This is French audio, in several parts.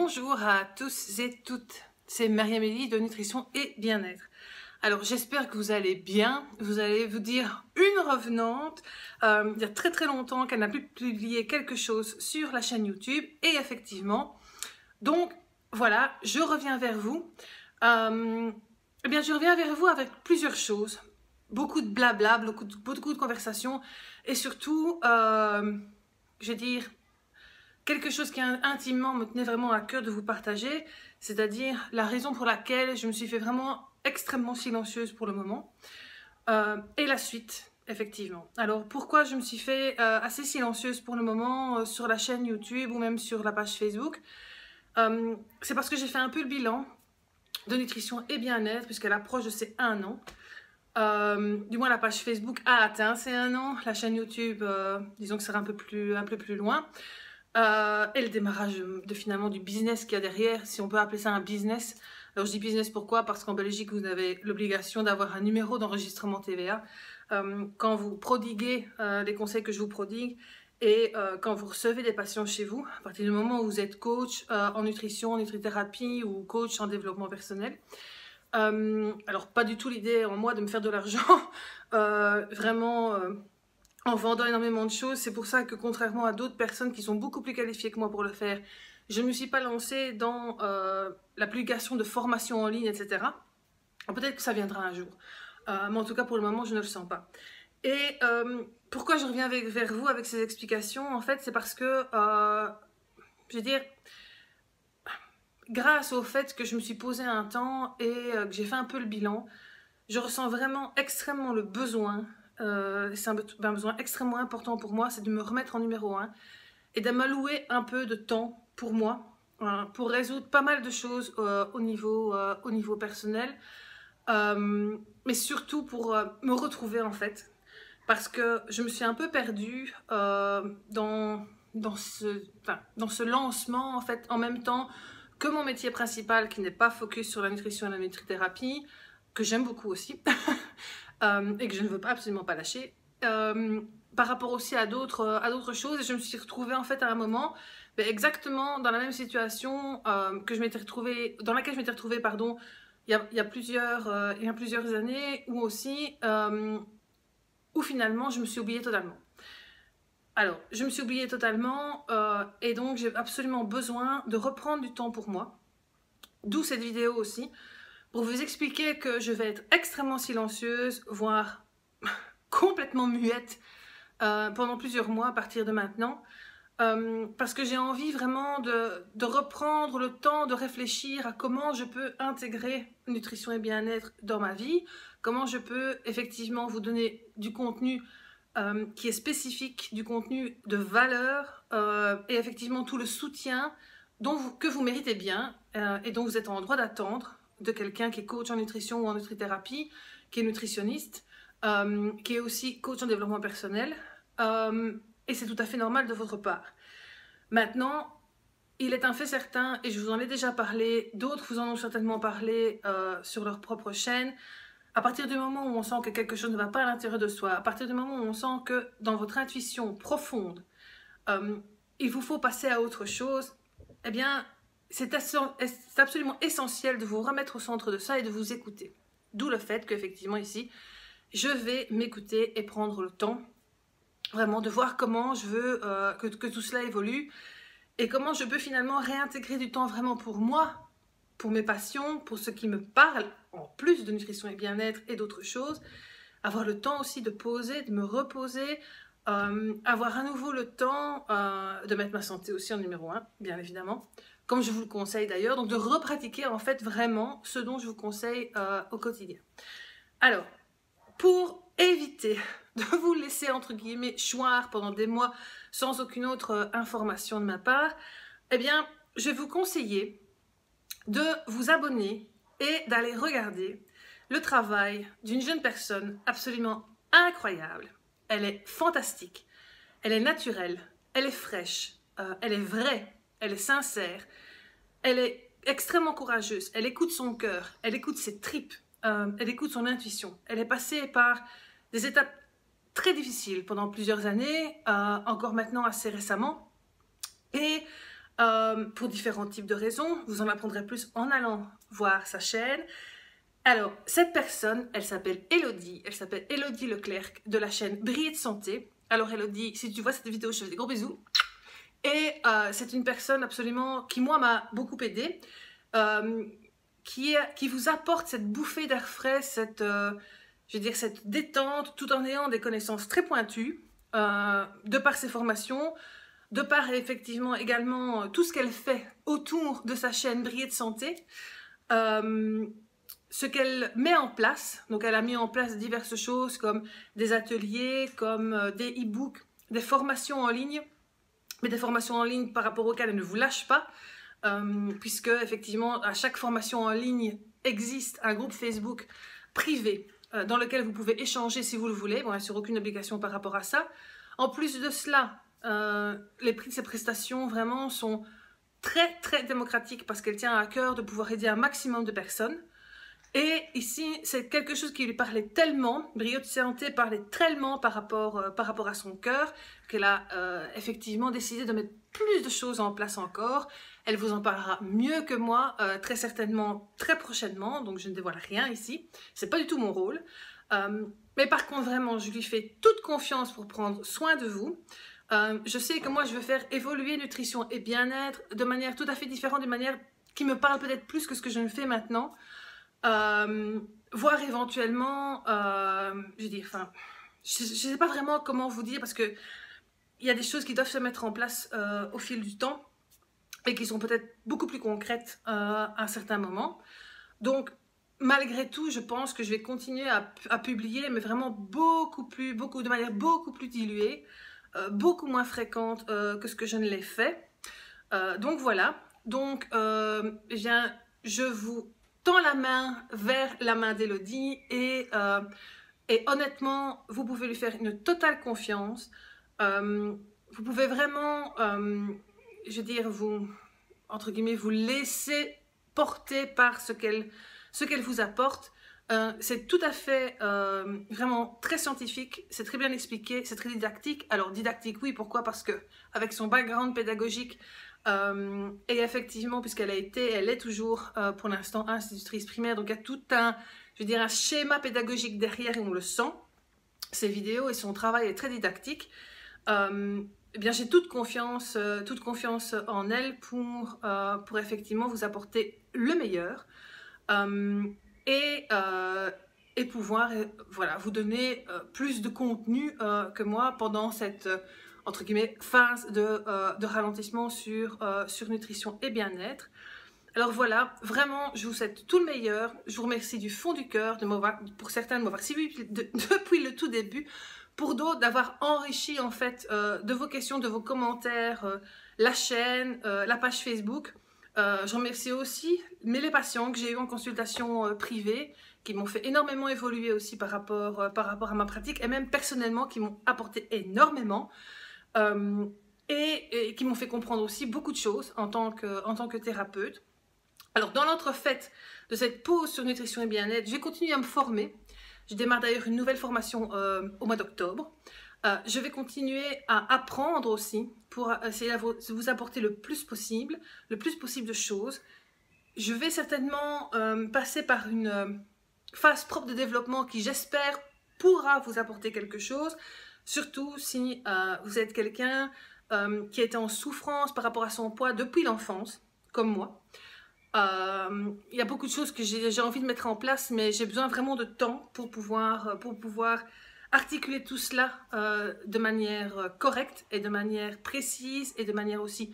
Bonjour à tous et toutes, c'est Marie-Amélie de Nutrition et Bien-être. Alors j'espère que vous allez bien, vous allez vous dire une revenante, il y a très longtemps qu'elle n'a plus publié quelque chose sur la chaîne YouTube et effectivement, donc voilà, je reviens vers vous. Je reviens vers vous avec plusieurs choses, beaucoup de blabla, beaucoup de conversations et surtout, je vais dire, quelque chose qui intimement me tenait vraiment à cœur de vous partager, c'est-à-dire la raison pour laquelle je me suis fait vraiment extrêmement silencieuse pour le moment, et la suite, effectivement. Alors, pourquoi je me suis fait assez silencieuse pour le moment sur la chaîne YouTube ou même sur la page Facebook? C'est parce que j'ai fait un peu le bilan de nutrition et bien-être, puisqu'elle approche de ses 1 an. Du moins, la page Facebook a atteint ses 1 an, la chaîne YouTube, disons que ça sera un peu plus loin. Et le démarrage finalement du business qu'il y a derrière, si on peut appeler ça un business. Alors je dis business pourquoi? Parce qu'en Belgique, vous avez l'obligation d'avoir un numéro d'enregistrement TVA quand vous prodiguez les conseils que je vous prodigue et quand vous recevez des patients chez vous, à partir du moment où vous êtes coach en nutrition, en nutrithérapie ou coach en développement personnel. Alors pas du tout l'idée en moi de me faire de l'argent, vraiment... en vendant énormément de choses. C'est pour ça que contrairement à d'autres personnes qui sont beaucoup plus qualifiées que moi pour le faire, je ne me suis pas lancée dans la publication de formations en ligne, etc. Peut-être que ça viendra un jour. Mais en tout cas, pour le moment, je ne le sens pas. Et pourquoi je reviens vers vous avec ces explications? En fait, c'est parce que, je veux dire, grâce au fait que je me suis posé un temps et que j'ai fait un peu le bilan, je ressens vraiment extrêmement le besoin. C'est un besoin extrêmement important pour moi, c'est de me remettre en numéro 1 et de m'allouer un peu de temps pour moi, pour résoudre pas mal de choses au niveau personnel, mais surtout pour me retrouver en fait, parce que je me suis un peu perdue dans ce lancement en fait, en même temps que mon métier principal qui n'est pas focus sur la nutrition et la nutrithérapie, que j'aime beaucoup aussi, et que je ne veux pas absolument pas lâcher, par rapport aussi à d'autres choses. Et je me suis retrouvée en fait à un moment exactement dans la même situation que je m'étais retrouvée, dans laquelle je m'étais retrouvée, pardon, il y a plusieurs années, où aussi, où finalement je me suis oubliée totalement. Alors, je me suis oubliée totalement et donc j'ai absolument besoin de reprendre du temps pour moi, d'où cette vidéo aussi, pour vous expliquer que je vais être extrêmement silencieuse, voire complètement muette pendant plusieurs mois à partir de maintenant, parce que j'ai envie vraiment de reprendre le temps de réfléchir à comment je peux intégrer nutrition et bien-être dans ma vie, comment je peux effectivement vous donner du contenu qui est spécifique, du contenu de valeur et effectivement tout le soutien que vous méritez bien et dont vous êtes en droit d'attendre de quelqu'un qui est coach en nutrition ou en nutrithérapie, qui est nutritionniste, qui est aussi coach en développement personnel, et c'est tout à fait normal de votre part. Maintenant, il est un fait certain, et je vous en ai déjà parlé, d'autres vous en ont certainement parlé sur leur propre chaîne, à partir du moment où on sent que quelque chose ne va pas à l'intérieur de soi, à partir du moment où on sent que dans votre intuition profonde, il vous faut passer à autre chose, eh bien, c'est absolument essentiel de vous remettre au centre de ça et de vous écouter. D'où le fait qu'effectivement ici, je vais m'écouter et prendre le temps vraiment de voir comment je veux que tout cela évolue et comment je peux finalement réintégrer du temps vraiment pour moi, pour mes passions, pour ce qui me parle, en plus de nutrition et bien-être et d'autres choses, avoir le temps aussi de poser, de me reposer, avoir à nouveau le temps de mettre ma santé aussi en numéro 1, bien évidemment, comme je vous le conseille d'ailleurs, donc de repratiquer en fait vraiment ce dont je vous conseille au quotidien. Alors, pour éviter de vous laisser entre guillemets choir pendant des mois sans aucune autre information de ma part, eh bien, je vais vous conseiller de vous abonner et d'aller regarder le travail d'une jeune personne absolument incroyable. Elle est fantastique, elle est naturelle, elle est fraîche, elle est vraie, elle est sincère, elle est extrêmement courageuse, elle écoute son cœur, elle écoute ses tripes, elle écoute son intuition. Elle est passée par des étapes très difficiles pendant plusieurs années, encore maintenant assez récemment, et pour différents types de raisons. Vous en apprendrez plus en allant voir sa chaîne. Alors, cette personne, elle s'appelle Elodie Leclerc de la chaîne Briller de Santé. Alors Elodie, si tu vois cette vidéo, je te fais des gros bisous. Et c'est une personne absolument qui, moi, m'a beaucoup aidée, qui vous apporte cette bouffée d'air frais, cette détente, tout en ayant des connaissances très pointues, de par ses formations, de par effectivement également tout ce qu'elle fait autour de sa chaîne Briller de Santé. Ce qu'elle met en place, donc elle a mis en place diverses choses comme des ateliers, comme des e-books, des formations en ligne, mais des formations en ligne par rapport auxquelles elle ne vous lâche pas, puisque effectivement à chaque formation en ligne existe un groupe Facebook privé dans lequel vous pouvez échanger si vous le voulez. Bon, sur aucune obligation par rapport à ça. En plus de cela, les prix de ces prestations vraiment sont très très démocratiques parce qu'elle tient à cœur de pouvoir aider un maximum de personnes. Et ici, c'est quelque chose qui lui parlait tellement, Briller de Santé parlait tellement par rapport à son cœur, qu'elle a effectivement décidé de mettre plus de choses en place encore. Elle vous en parlera mieux que moi, très certainement, très prochainement, donc je ne dévoile rien ici. C'est pas du tout mon rôle. Mais par contre, vraiment, je lui fais toute confiance pour prendre soin de vous. Je sais que moi, je veux faire évoluer nutrition et bien-être de manière tout à fait différente, d'une manière qui me parle peut-être plus que ce que je ne fais maintenant. Voire éventuellement, je ne sais pas vraiment comment vous dire parce que il y a des choses qui doivent se mettre en place au fil du temps et qui sont peut-être beaucoup plus concrètes à un certain moment. Donc, malgré tout, je pense que je vais continuer à publier, mais vraiment de manière beaucoup plus diluée, beaucoup moins fréquente que ce que je ne l'ai fait. Donc voilà. Donc, je vous tends la main vers la main d'Elodie et honnêtement, vous pouvez lui faire une totale confiance. Vous pouvez vraiment, je veux dire, entre guillemets, vous laisser porter par ce qu'elle vous apporte. C'est tout à fait vraiment très scientifique, c'est très bien expliqué, c'est très didactique. Alors didactique, oui, pourquoi? Parce que avec son background pédagogique, et effectivement, puisqu'elle elle est toujours pour l'instant institutrice primaire, donc il y a tout un schéma pédagogique derrière et on le sent. Ses vidéos et son travail est très didactique. Eh bien, j'ai toute confiance en elle pour effectivement vous apporter le meilleur et pouvoir voilà, vous donner plus de contenu que moi pendant cette entre guillemets, phase de ralentissement sur nutrition et bien-être. Alors voilà, vraiment, je vous souhaite tout le meilleur. Je vous remercie du fond du cœur, pour certains de m'avoir suivi depuis le tout début, pour d'autres d'avoir enrichi en fait de vos questions, de vos commentaires, la chaîne, la page Facebook. Je remercie aussi les patients que j'ai eu en consultation privée, qui m'ont fait énormément évoluer aussi par rapport à ma pratique, et même personnellement, qui m'ont apporté énormément. Et qui m'ont fait comprendre aussi beaucoup de choses en tant que thérapeute. Alors, dans l'entrefaite de cette pause sur nutrition et bien-être, je vais continuer à me former. Je démarre d'ailleurs une nouvelle formation au mois d'octobre. Je vais continuer à apprendre aussi pour essayer de vous apporter le plus possible de choses. Je vais certainement passer par une phase propre de développement qui, j'espère, pourra vous apporter quelque chose. Surtout si vous êtes quelqu'un qui a été en souffrance par rapport à son poids depuis l'enfance, comme moi. Il y a beaucoup de choses que j'ai envie de mettre en place, mais j'ai besoin vraiment de temps pour pouvoir articuler tout cela de manière correcte et de manière précise et de manière aussi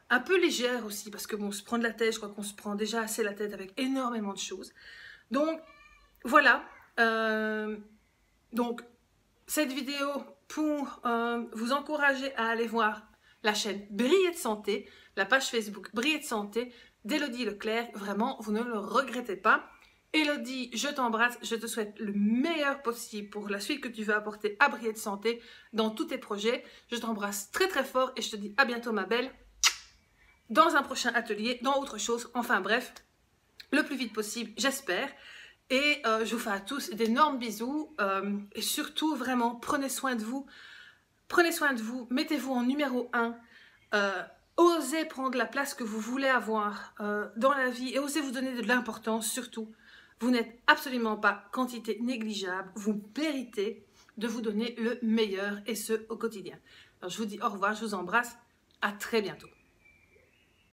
un peu légère aussi, parce que bon, se prendre la tête, je crois qu'on se prend déjà assez la tête avec énormément de choses. Donc, voilà. Donc, cette vidéo pour vous encourager à aller voir la chaîne Briller de Santé, la page Facebook Briller de Santé d'Elodie Leclerc. Vraiment, vous ne le regrettez pas. Elodie, je t'embrasse, je te souhaite le meilleur possible pour la suite que tu veux apporter à Briller de Santé dans tous tes projets. Je t'embrasse très très fort et je te dis à bientôt ma belle, dans un prochain atelier, dans autre chose, enfin bref, le plus vite possible, j'espère. Et je vous fais à tous d'énormes bisous et surtout vraiment prenez soin de vous, mettez-vous en numéro 1, Osez prendre la place que vous voulez avoir dans la vie et osez vous donner de l'importance surtout. Vous n'êtes absolument pas quantité négligeable, vous méritez de vous donner le meilleur et ce au quotidien. Alors je vous dis au revoir, je vous embrasse, à très bientôt.